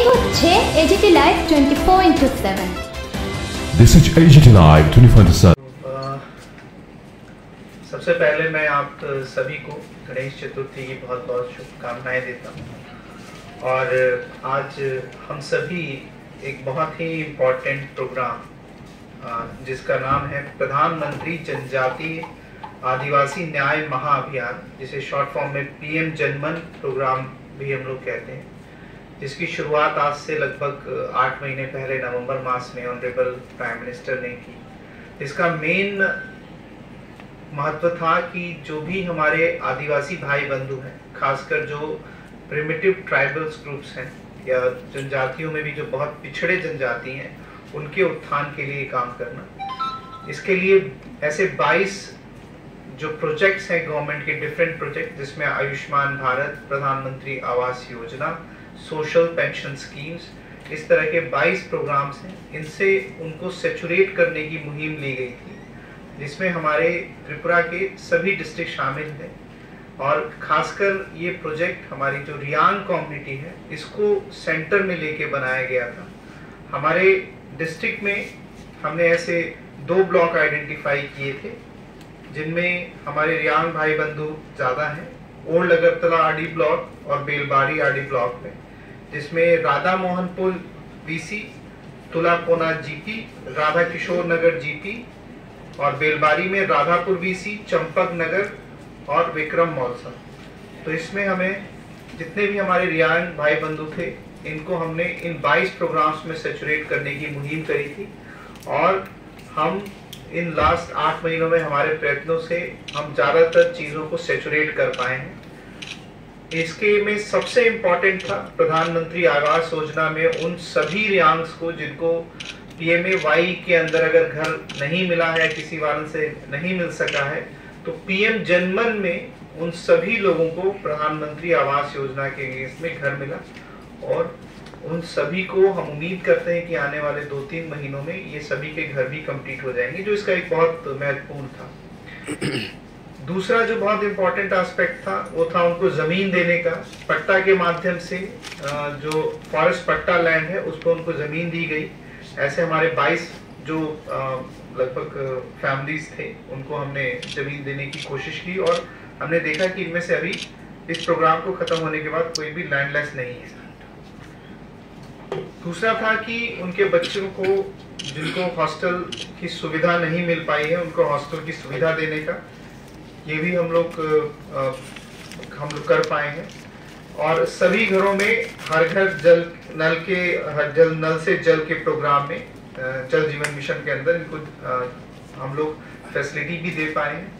হচ্ছে AGT Live 24/7। This is AGT Live 24/7। सबसे पहले मैं आप सभी को गणेश चतुर्थी की बहुत बहुत शुभकामनाएं देता हूँ। और आज हम सभी एक बहुत ही इम्पोर्टेंट प्रोग्राम जिसका नाम है प्रधानमंत्री जनजातीय आदिवासी न्याय महाअभियान, जिसे शॉर्ट फॉर्म में PM जनमन प्रोग्राम भी हम लोग कहते हैं, जिसकी शुरुआत आज से लगभग 8 महीने पहले नवंबर मास में ऑनरेबल प्राइम मिनिस्टर ने की। इसका मेन महत्व था कि जो भी हमारे आदिवासी भाई बंधु हैं, खासकर जो प्रिमिटिव ट्राइबल्स ग्रुप्स हैं या जनजातियों में भी जो बहुत पिछड़े जनजाति हैं, उनके उत्थान के लिए काम करना। इसके लिए ऐसे 22 जो प्रोजेक्ट्स हैं गवर्नमेंट के, डिफरेंट प्रोजेक्ट, जिसमें आयुष्मान भारत, प्रधानमंत्री Awas Yojana, social pension schemes, इस तरह के 22 प्रोग्राम्स हैं। इनसे उनको सेचुरेट करने की मुहिम ली गई थी, जिसमें हमारे त्रिपुरा के सभी डिस्ट्रिक्ट शामिल हैं। और खासकर ये प्रोजेक्ट हमारी जो रियांग कम्युनिटी है, इसको सेंटर में लेके बनाया गया था। हमारे डिस्ट्रिक्ट में हमने ऐसे 2 ब्लॉक आइडेंटिफाई किए थे, जिनमें हमारे रियांग भाई बंधु ज़्यादा हैं, ओल्ड अगरतला आरडी ब्लॉक और बेलबाड़ी आरडी ब्लॉक में, जिसमें राधा मोहनपुर VC, तुलाकोना GP, राधा किशोर नगर GP, और बेलबाड़ी में राधापुर VC, चंपक नगर और विक्रम मौलसा। तो इसमें हमें जितने भी हमारे रियांग भाई बंधु थे, इनको हमने इन 22 प्रोग्राम्स में सेचुरेट करने की मुहिम करी थी। और हम इन लास्ट 8 महीनों में हमारे प्रयत्नों से हम ज़्यादातर चीज़ों को सेचुरेट कर पाए हैं। इसके में सबसे इम्पोर्टेंट था प्रधानमंत्री आवास योजना में उन सभी रियांग्स को जिनको PMAY के अंदर अगर घर नहीं मिला है, किसी कारण से नहीं मिल सका है, तो PM जनमन में उन सभी लोगों को प्रधानमंत्री आवास योजना के अगेंस्ट में घर मिला। और उन सभी को हम उम्मीद करते हैं कि आने वाले 2-3 महीनों में ये सभी के घर भी कंप्लीट हो जाएंगे, जो इसका एक बहुत महत्वपूर्ण था। दूसरा जो बहुत इंपॉर्टेंट एस्पेक्ट था, वो था उनको जमीन देने का। पट्टा के माध्यम से जो फॉरेस्ट पट्टा लैंड है, उस पर उनको जमीन दी गई। ऐसे हमारे 22 जो लगभग फैमिलीज थे, उनको हमने जमीन देने की कोशिश की। और हमने देखा कि इनमें से अभी इस प्रोग्राम को खत्म होने के बाद कोई भी लैंडलेस नहीं है। दूसरा था कि उनके बच्चों को जिनको हॉस्टल की सुविधा नहीं मिल पाई है, उनको हॉस्टल की सुविधा देने का ये भी हम लोग कर पाए हैं। और सभी घरों में हर घर जल नल से जल के प्रोग्राम में, जल जीवन मिशन के अंदर इनको हम लोग फैसिलिटी भी दे पाए हैं।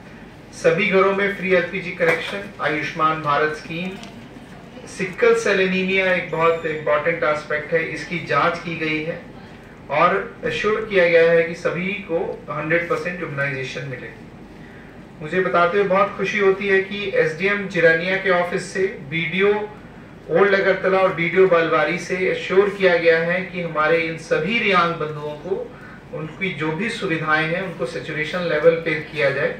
सभी घरों में free LPG connection, Ayushman Bharat scheme, sickle cell anaemia एक बहुत इंपॉर्टेंट एस्पेक्ट है, इसकी जांच की गई है और एश्योर किया गया है कि सभी को 100% इम्यूनाइजेशन मिले। मुझे बताते हुए बहुत खुशी होती है कि SDM जिरानिया के ऑफिस से BDO ओल्ड अगरतला और BDO बलवारी से एश्योर किया गया है कि हमारे इन सभी रियांग बंधुओं को उनकी जो भी सुविधाएं हैं, उनको सेचुरेशन लेवल पे किया जाए।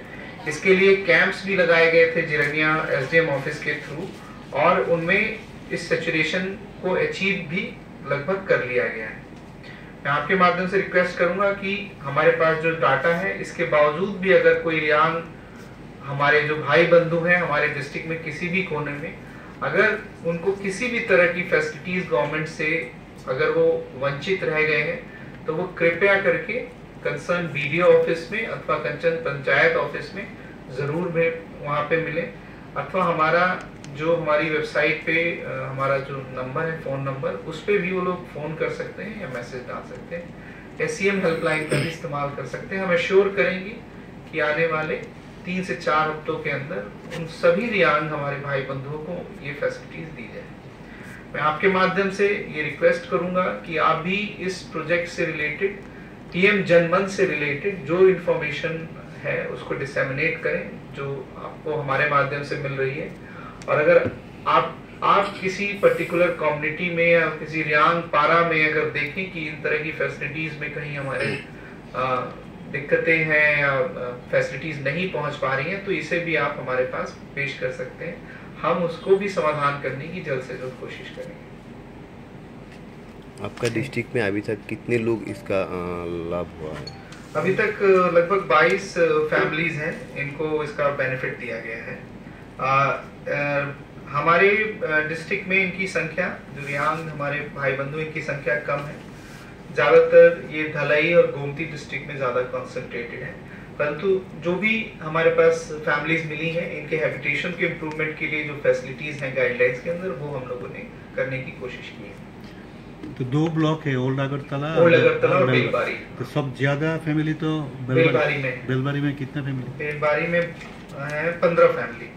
इसके लिए कैंप्स भी लगाए गए थे जिरानिया SDM ऑफिस के थ्रू, और उनमें इस सेचुरेशन को अचीव भी लगभग कर लिया गया है। मैं आपके माध्यम से रिक्वेस्ट करूंगा कि हमारे पास जो डाटा है, इसके बावजूद भी अगर कोई रियांग हमारे जो भाई बंधु हैं हमारे डिस्ट्रिक्ट में किसी भी कोने में, अगर उनको किसी भी तरह की फैसिलिटीज गवर्नमेंट से अगर वो वंचित रह गए हैं, तो वो कृपया करके कंसर्न BDO ऑफिस में अथवा कंचन पंचायत ऑफिस में जरूर वहाँ पे मिले, अथवा हमारी वेबसाइट पे हमारा जो नंबर है, फोन नंबर, उस पे भी वो लोग फोन कर सकते हैं या मैसेज डाल सकते हैं। SCM हेल्पलाइन का भी इस्तेमाल कर सकते हैं। हम एश्योर करेंगे कि आने वाले 3 से 4 हफ्तों के अंदर उन सभी रियांग हमारे भाई बंधुओं को ये फैसिलिटीज दी जाए। मैं आपके माध्यम से ये रिक्वेस्ट करूंगा कि आप भी इस प्रोजेक्ट से रिलेटेड, PM जनमन से रिलेटेड जो इंफॉर्मेशन है उसको डिसेमिनेट करें, जो आपको हमारे माध्यम से मिल रही है। और अगर आप किसी पर्टिकुलर कम्युनिटी में या किसी रियांग पारा में अगर देखें कि इन तरह की फैसिलिटीज में कहीं हमारे दिक्कतें हैं या फैसिलिटीज नहीं पहुंच पा रही हैं, तो इसे भी आप हमारे पास पेश कर सकते हैं। हम उसको भी समाधान करने की जल्द से जल्द कोशिश करेंगे। आपका डिस्ट्रिक्ट में अभी तक कितने लोग इसका लाभ हुआ है? अभी तक लगभग 22 फैमिलीज हैं, इनको इसका बेनिफिट दिया गया है। हमारे डिस्ट्रिक्ट में इनकी संख्या, जो रियांग हमारे भाई बंधु, इनकी संख्या कम है। ज़्यादातर ये धलाई और गोमती डिस्ट्रिक्ट में ज़्यादा कॉन्सेंट्रेटेड है, परंतु जो भी हमारे पास फैमिलीज मिली हैं, इनके हैबिटेशन के इम्प्रूवमेंट के लिए जो फैसिलिटीज़ हैं गाइडलाइंस के अंदर, वो हम लोगों ने करने की कोशिश की है। तो 2 ब्लॉक है, ओल्ड अगरतला और बेलबारी। तो सब ज्यादा फैमिली तो बेलबारी में। बेलबारी में कितना फैमिली? बेलबारी में है 15 फैमिली।